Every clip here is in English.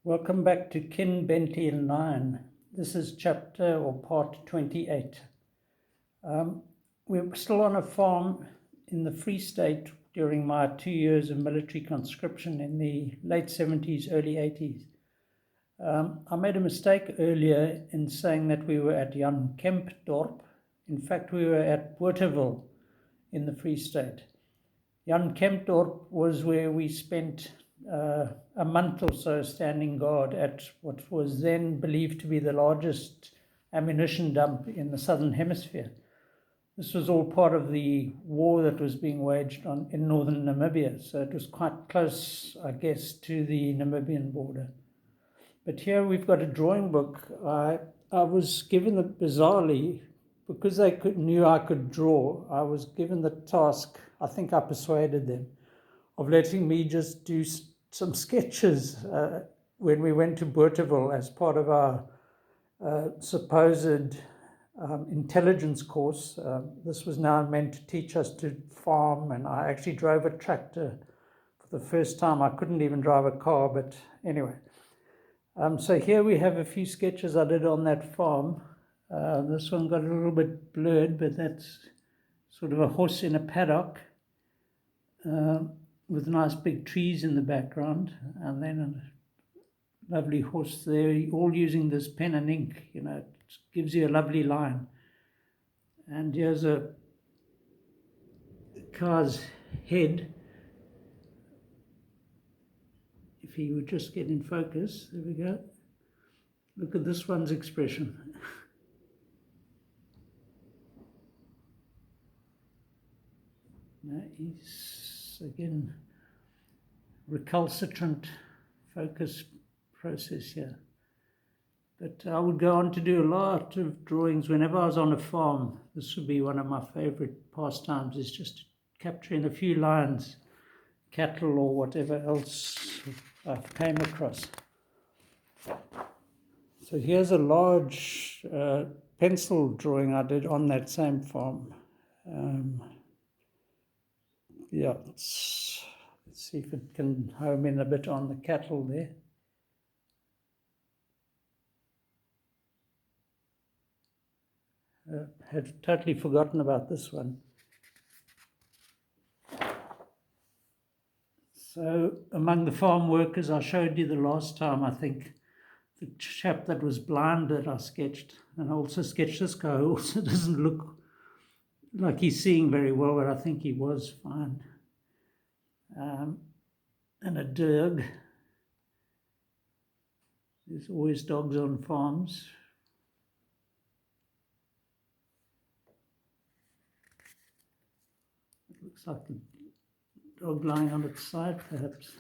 Welcome back to Kin Bentley and 9. This is chapter or part 28. We're still on a farm in the Free State during my 2 years of military conscription in the late 70s, early 80s. I made a mistake earlier in saying that we were at Jan Kempdorp. In fact, we were at Bothaville in the Free State. Jan Kempdorp was where we spent a month or so standing guard at what was then believed to be the largest ammunition dump in the southern hemisphere. This was all part of the war that was being waged in northern Namibia, so it was quite close, I guess, to the Namibian border. But here we've got a drawing book. I was given bizarrely, because they knew I could draw, I was given the task, I think I persuaded them, of letting me just do some sketches when we went to Bothaville as part of our supposed intelligence course. This was now meant to teach us to farm, and I actually drove a tractor for the first time. I couldn't even drive a car, but anyway. So here we have a few sketches I did on that farm. This one got a little bit blurred, but that's sort of a horse in a paddock with nice big trees in the background, and then a lovely horse there, all using this pen and ink. You know, it gives you a lovely line. And here's a car's head. If he would just get in focus, there we go. Look at this one's expression. No, he's, again, recalcitrant focus process here. But I would go on to do a lot of drawings. Whenever I was on a farm, this would be one of my favorite pastimes, is just capturing a few lines, cattle or whatever else I came across. So here's a large pencil drawing I did on that same farm. Let's see if it can home in a bit on the cattle there. Had totally forgotten about this one. So among the farm workers I showed you the last time, I think, the chap that was blind that I sketched, and I also sketched this guy who also doesn't look like he's seeing very well, but I think he was fine. And a dog. There's always dogs on farms. It looks like a dog lying on its side, perhaps.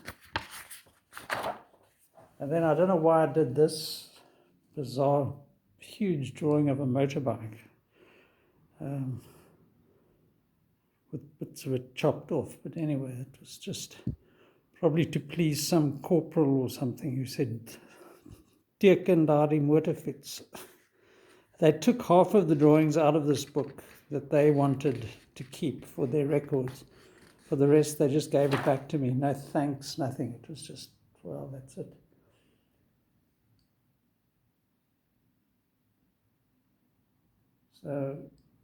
And then I don't know why I did this bizarre, huge drawing of a motorbike. With bits of it chopped off, but anyway, it was just probably to please some corporal or something who said, "Teken daardie motorfiets." They took half of the drawings out of this book that they wanted to keep for their records. For the rest, they just gave it back to me. No thanks, nothing. It was just, well, that's it. So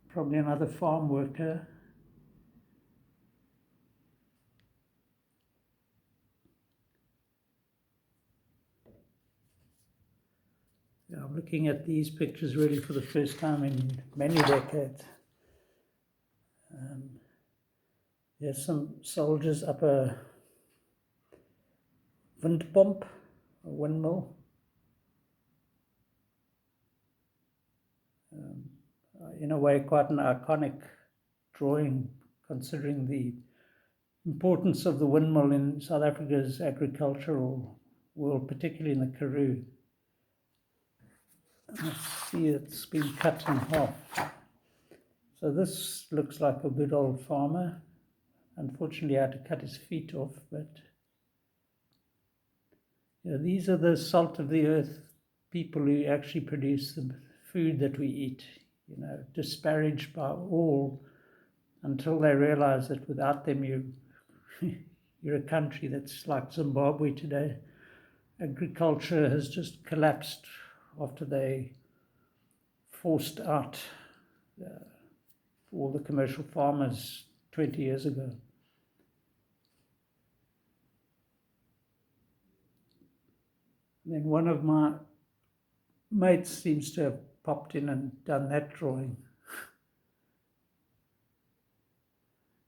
probably another farm worker. Yeah, I'm looking at these pictures really for the first time in many decades. There's some soldiers up a windpomp, a windmill. In a way, quite an iconic drawing, considering the importance of the windmill in South Africa's agricultural world, particularly in the Karoo. Let's see, it's been cut in half. So this looks like a good old farmer. Unfortunately, I had to cut his feet off, but these are the salt of the earth people who actually produce the food that we eat, disparaged by all until they realize that without them you're a country that's like Zimbabwe today. agriculture has just collapsed after they forced out all the commercial farmers 20 years ago. Then one of my mates seems to have popped in and done that drawing.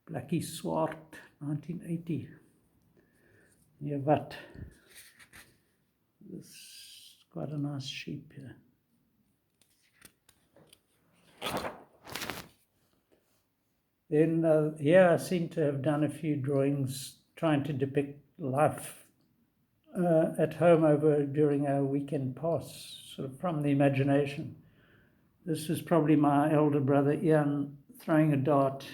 Blackie Swart, 1980. Yeah, but this is quite a nice sheep here. Then here I seem to have done a few drawings trying to depict life at home during a weekend pass, sort of from the imagination. This is probably my elder brother Ian throwing a dart,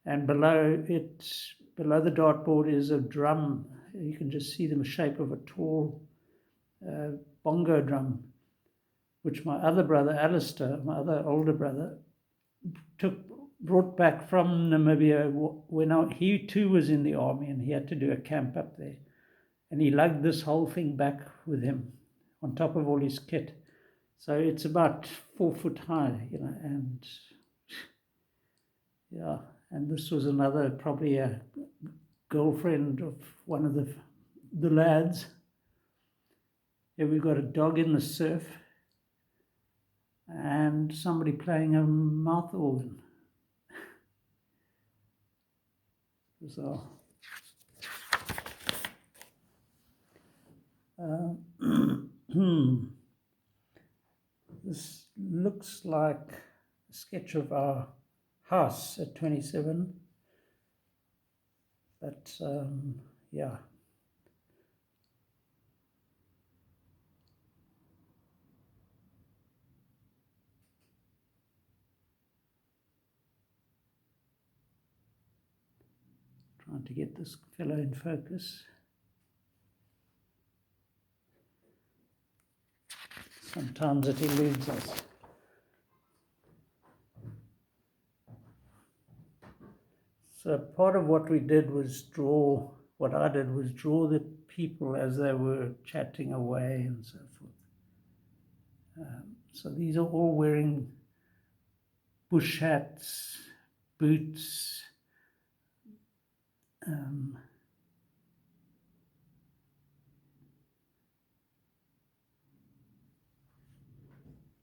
and below the dartboard is a drum. You can just see the shape of a tall bongo drum, which my other brother Alistair, my other older brother, brought back from Namibia when he too was in the army, and he had to do a camp up there. And he lugged this whole thing back with him on top of all his kit. So it's about 4 foot high, and yeah, and this was probably a girlfriend of one of the lads. Here we've got a dog in the surf and somebody playing a mouth organ. Bizarre. This looks like a sketch of our house at 27, but yeah. Trying to get this fellow in focus. Sometimes it eludes us. So part of what I did was draw the people as they were chatting away and so forth. So these are all wearing bush hats, boots,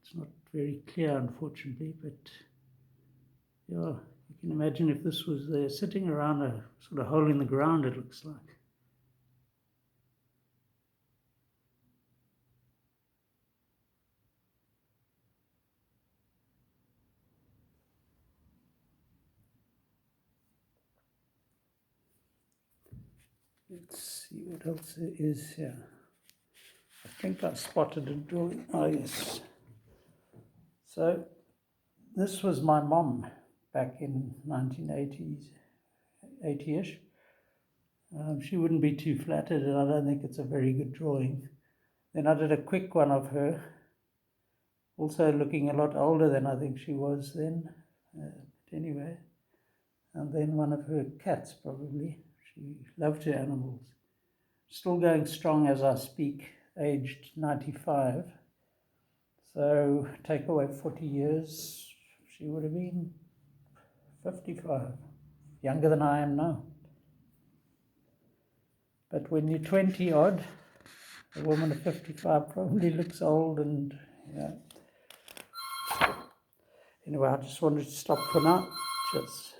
it's not very clear, unfortunately, but yeah, you can imagine if this was there sitting around a sort of hole in the ground, it looks like. Let's see what else there is here. I think I spotted a drawing. Oh, yes. So this was my mom back in 1980s, 80-ish. She wouldn't be too flattered, and I don't think it's a very good drawing. Then I did a quick one of her, also looking a lot older than I think she was then. But anyway, and then one of her cats, probably. She loved her animals. Still going strong as I speak, aged 95. So take away 40 years, she would have been 55, younger than I am now. But when you're 20 odd, a woman of 55 probably looks old, and yeah. Anyway, I just wanted to stop for now. Cheers.